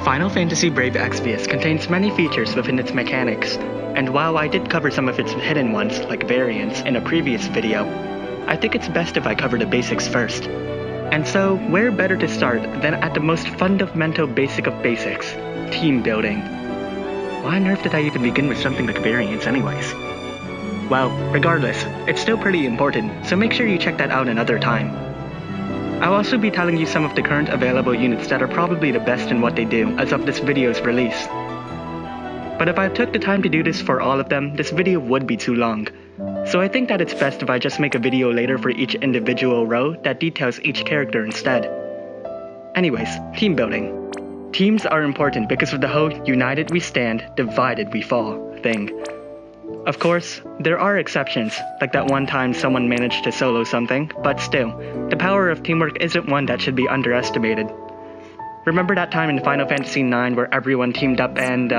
Final Fantasy Brave Exvius contains many features within its mechanics, and while I did cover some of its hidden ones, like variants, in a previous video, I think it's best if I cover the basics first. And so, where better to start than at the most fundamental basic of basics, team building. Why on earth did I even begin with something like variants anyways? Well, regardless, it's still pretty important, so make sure you check that out another time. I'll also be telling you some of the current available units that are probably the best in what they do as of this video's release. But if I took the time to do this for all of them, this video would be too long. So I think that it's best if I just make a video later for each individual row that details each character instead. Anyways, team building. Teams are important because of the whole united we stand, divided we fall thing. Of course, there are exceptions, like that one time someone managed to solo something, but still, the power of teamwork isn't one that should be underestimated. Remember that time in Final Fantasy IX where everyone teamed up and,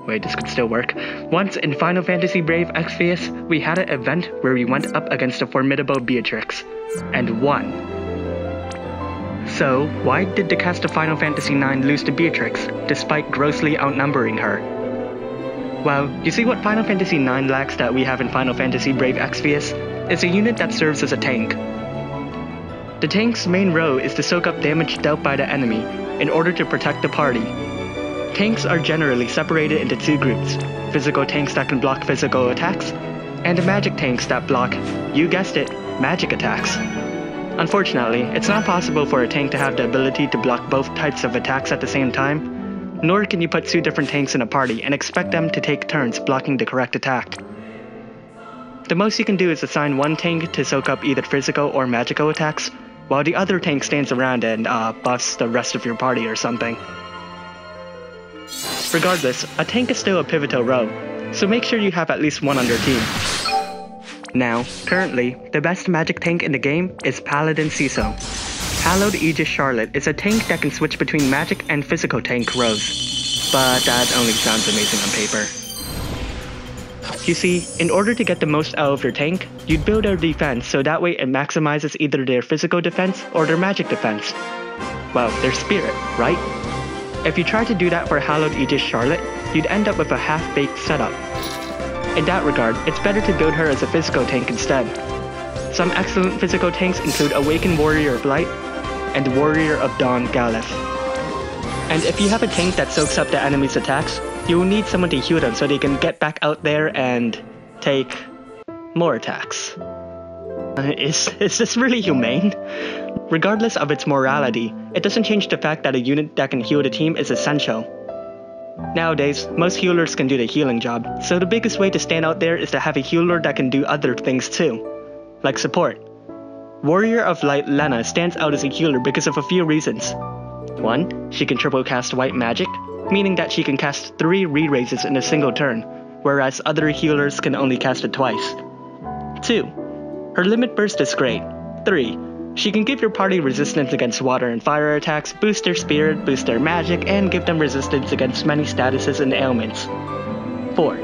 wait, this could still work. Once in Final Fantasy Brave Exvius, we had an event where we went up against a formidable Beatrix, and won. So, why did the cast of Final Fantasy IX lose to Beatrix, despite grossly outnumbering her? Well, you see what Final Fantasy IX lacks that we have in Final Fantasy Brave Exvius is a unit that serves as a tank. The tank's main role is to soak up damage dealt by the enemy in order to protect the party. Tanks are generally separated into two groups, physical tanks that can block physical attacks, and magic tanks that block, you guessed it, magic attacks. Unfortunately, it's not possible for a tank to have the ability to block both types of attacks at the same time, nor can you put two different tanks in a party and expect them to take turns blocking the correct attack. The most you can do is assign one tank to soak up either physical or magical attacks, while the other tank stands around and buffs the rest of your party or something. Regardless, a tank is still a pivotal role, so make sure you have at least one on your team. Now, currently, the best magic tank in the game is Paladin Ciso. Hallowed Aegis Charlotte is a tank that can switch between magic and physical tank rows, but that only sounds amazing on paper. You see, in order to get the most out of your tank, you'd build their defense so that way it maximizes either their physical defense or their magic defense. Well, their spirit, right? If you try to do that for Hallowed Aegis Charlotte, you'd end up with a half-baked setup. In that regard, it's better to build her as a physical tank instead. Some excellent physical tanks include Awakened Warrior of Light and Warrior of Dawn Galeth. And if you have a tank that soaks up the enemy's attacks, you will need someone to heal them so they can get back out there and take more attacks. Is this really humane? Regardless of its morality, it doesn't change the fact that a unit that can heal the team is essential. Nowadays, most healers can do the healing job, so the biggest way to stand out there is to have a healer that can do other things too, like support. Warrior of Light Lena stands out as a healer because of a few reasons. 1. She can triple cast white magic, meaning that she can cast 3 re-raises in a single turn, whereas other healers can only cast it twice. 2. Her limit burst is great. 3. She can give your party resistance against water and fire attacks, boost their spirit, boost their magic, and give them resistance against many statuses and ailments. 4.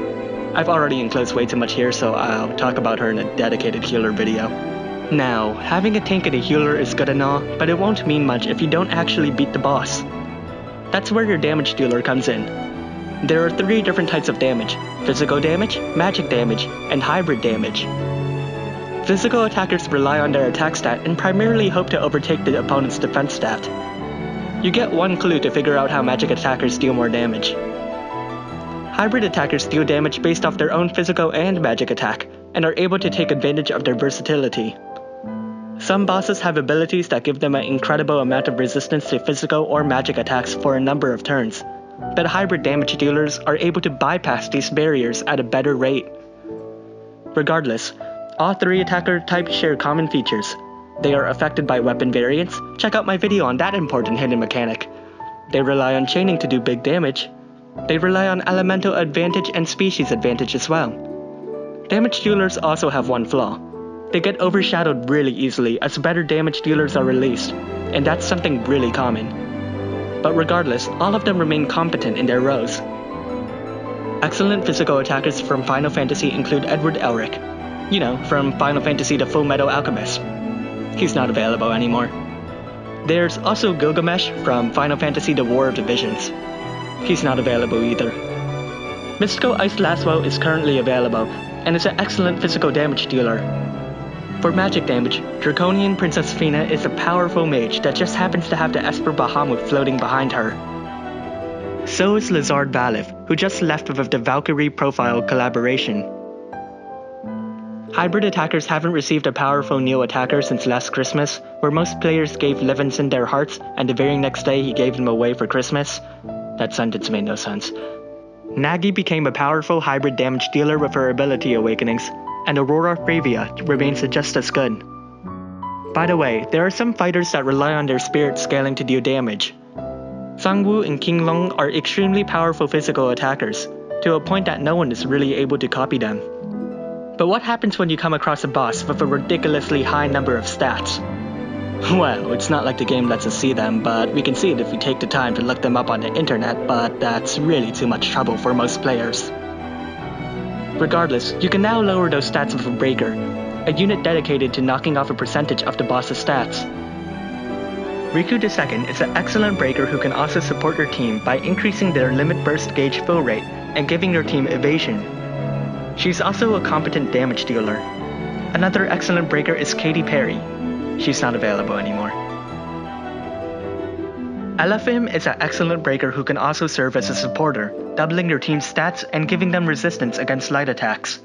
I've already enclosed way too much here, so I'll talk about her in a dedicated healer video. Now, having a tank and a healer is good and all, but it won't mean much if you don't actually beat the boss. That's where your damage dealer comes in. There are 3 different types of damage: physical damage, magic damage, and hybrid damage. Physical attackers rely on their attack stat and primarily hope to overtake the opponent's defense stat. You get one clue to figure out how magic attackers deal more damage. Hybrid attackers deal damage based off their own physical and magic attack, and are able to take advantage of their versatility. Some bosses have abilities that give them an incredible amount of resistance to physical or magic attacks for a number of turns, but hybrid damage dealers are able to bypass these barriers at a better rate. Regardless, all 3 attacker types share common features. They are affected by weapon variants. Check out my video on that important hidden mechanic. They rely on chaining to do big damage. They rely on elemental advantage and species advantage as well. Damage dealers also have one flaw. They get overshadowed really easily as better damage dealers are released, and that's something really common. But regardless, all of them remain competent in their roles. Excellent physical attackers from Final Fantasy include Edward Elric. You know, from Final Fantasy The Full Metal Alchemist. He's not available anymore. There's also Gilgamesh from Final Fantasy The War of the Visions. He's not available either. Mystical Ice Laswo is currently available, and is an excellent physical damage dealer. For magic damage, Draconian Princess Fina is a powerful mage that just happens to have the Esper Bahamut floating behind her. So is Lizard Valif, who just left with the Valkyrie Profile collaboration. Hybrid attackers haven't received a powerful new attacker since last Christmas, where most players gave Levinson their hearts and the very next day he gave them away for Christmas. That sentence made no sense. Nagi became a powerful hybrid damage dealer with her ability awakenings, and Aurora Fravia remains just as good. By the way, there are some fighters that rely on their spirit scaling to deal damage. Sangwoo and King Long are extremely powerful physical attackers, to a point that no one is really able to copy them. But what happens when you come across a boss with a ridiculously high number of stats? Well, it's not like the game lets us see them, but we can see it if we take the time to look them up on the internet, but that's really too much trouble for most players. Regardless, you can now lower those stats with a breaker, a unit dedicated to knocking off a percentage of the boss's stats. Riku II is an excellent breaker who can also support your team by increasing their limit burst gauge fill rate and giving your team evasion. She's also a competent damage dealer. Another excellent breaker is Katy Perry. She's not available anymore. Elaphim is an excellent breaker who can also serve as a supporter, doubling your team's stats and giving them resistance against light attacks.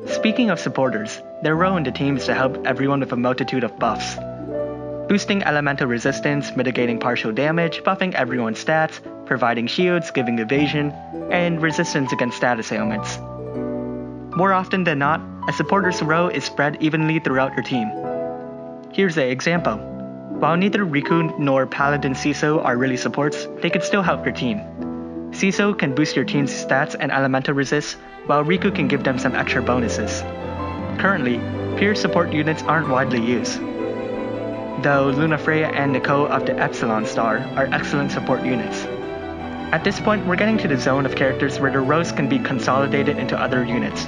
Speaking of supporters, their role in the team is to help everyone with a multitude of buffs. Boosting elemental resistance, mitigating partial damage, buffing everyone's stats, providing shields, giving evasion, and resistance against status ailments. More often than not, a supporter's role is spread evenly throughout your team. Here's an example. While neither Riku nor Paladin Ciso are really supports, they can still help your team. Ciso can boost your team's stats and elemental resist, while Riku can give them some extra bonuses. Currently, peer support units aren't widely used, though Lunafreya and Nicole of the Epsilon Star are excellent support units. At this point, we're getting to the zone of characters where the rows can be consolidated into other units.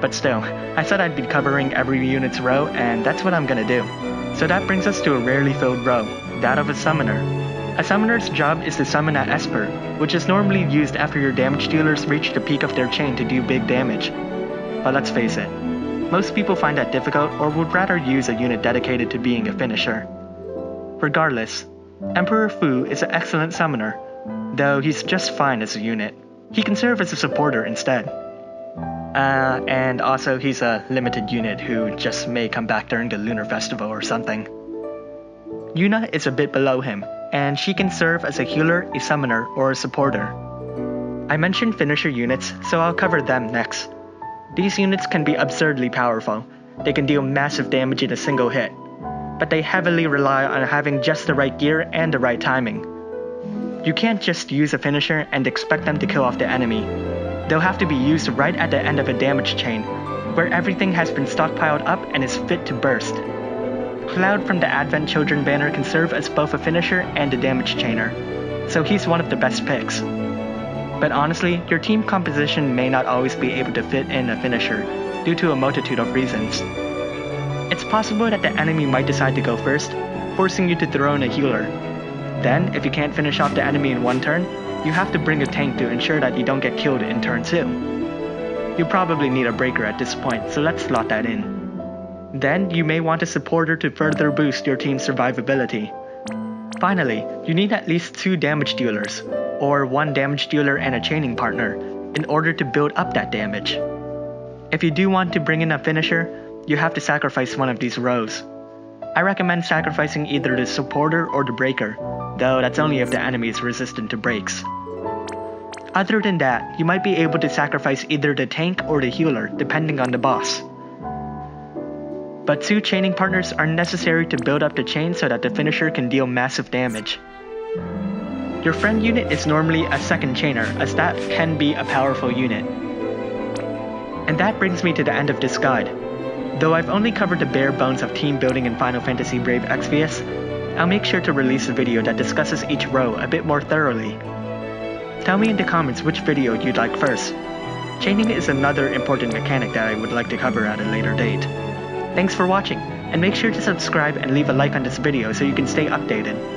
But still, I said I'd be covering every unit's row, and that's what I'm gonna do. So that brings us to a rarely filled row, that of a summoner. A summoner's job is to summon an Esper, which is normally used after your damage dealers reach the peak of their chain to do big damage. But let's face it, most people find that difficult or would rather use a unit dedicated to being a finisher. Regardless, Emperor Fu is an excellent summoner, though he's just fine as a unit. He can serve as a supporter instead. And also he's a limited unit who just may come back during the Lunar Festival or something. Yuna is a bit below him, and she can serve as a healer, a summoner, or a supporter. I mentioned finisher units, so I'll cover them next. These units can be absurdly powerful. They can deal massive damage in a single hit, but they heavily rely on having just the right gear and the right timing. You can't just use a finisher and expect them to kill off the enemy. They'll have to be used right at the end of a damage chain, where everything has been stockpiled up and is fit to burst. Cloud from the Advent Children banner can serve as both a finisher and a damage chainer, so he's one of the best picks. But honestly, your team composition may not always be able to fit in a finisher, due to a multitude of reasons. It's possible that the enemy might decide to go first, forcing you to throw in a healer. Then, if you can't finish off the enemy in one turn, you have to bring a tank to ensure that you don't get killed in turn 2. You probably need a breaker at this point, so let's slot that in. Then, you may want a supporter to further boost your team's survivability. Finally, you need at least 2 damage dealers, or 1 damage dealer and a chaining partner, in order to build up that damage. If you do want to bring in a finisher, you have to sacrifice one of these rows. I recommend sacrificing either the supporter or the breaker, though that's only if the enemy is resistant to breaks. Other than that, you might be able to sacrifice either the tank or the healer, depending on the boss. But 2 chaining partners are necessary to build up the chain so that the finisher can deal massive damage. Your friend unit is normally a second chainer, as that can be a powerful unit. And that brings me to the end of this guide. Though I've only covered the bare bones of team building in Final Fantasy Brave Exvius, I'll make sure to release a video that discusses each row a bit more thoroughly. Tell me in the comments which video you'd like first. Chaining is another important mechanic that I would like to cover at a later date. Thanks for watching. And make sure to subscribe and leave a like on this video so you can stay updated.